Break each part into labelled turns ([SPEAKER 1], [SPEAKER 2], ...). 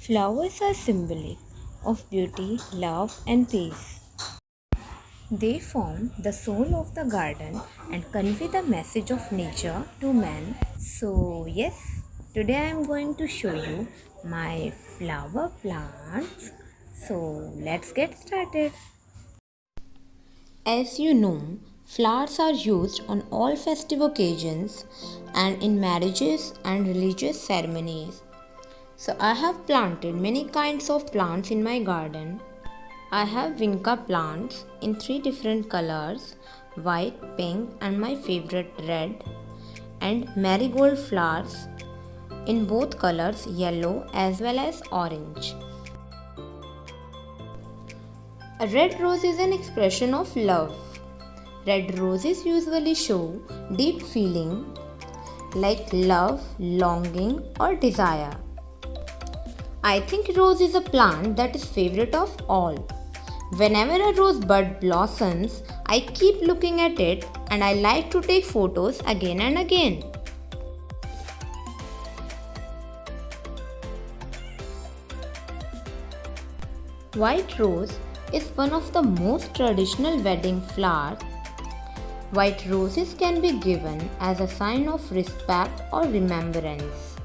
[SPEAKER 1] Flowers are symbolic of beauty, love, and peace. They form the soul of the garden and convey the message of nature to man. So, yes, today I am going to show you my flower plants. So, let's get started. As you know, flowers are used on all festive occasions and in marriages and religious ceremonies. So I have planted many kinds of plants in my garden. I have vinca plants in three different colors, white, pink and my favorite red, and marigold flowers in both colors, yellow as well as orange. A red rose is an expression of love. Red roses usually show deep feeling like love, longing or desire. I think rose is a plant that is favorite of all. Whenever a rose bud blossoms, I keep looking at it and I like to take photos again and again. White rose is one of the most traditional wedding flowers. White roses can be given as a sign of respect or remembrance.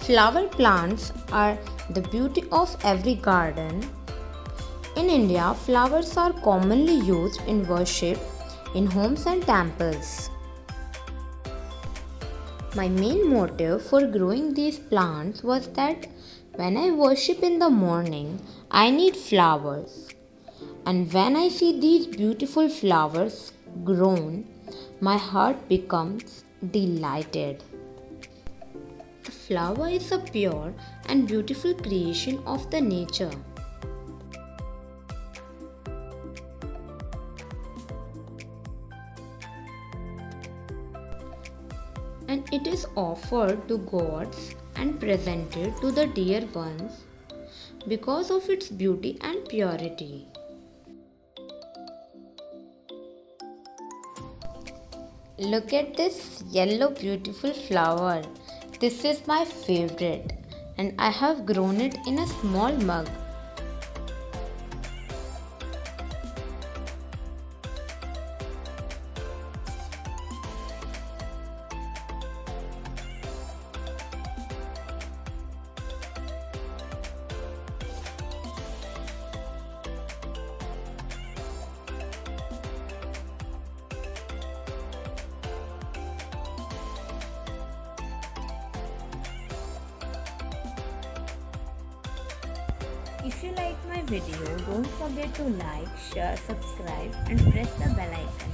[SPEAKER 1] Flower plants are the beauty of every garden. In India, flowers are commonly used in worship in homes and temples. My main motive for growing these plants was that when I worship in the morning, I need flowers. And when I see these beautiful flowers grown, my heart becomes delighted. The flower is a pure and beautiful creation of the nature. And it is offered to gods and presented to the dear ones because of its beauty and purity. Look at this yellow beautiful flower. This is my favorite and I have grown it in a small mug. If you like my video, don't forget to like, share, subscribe and press the bell icon.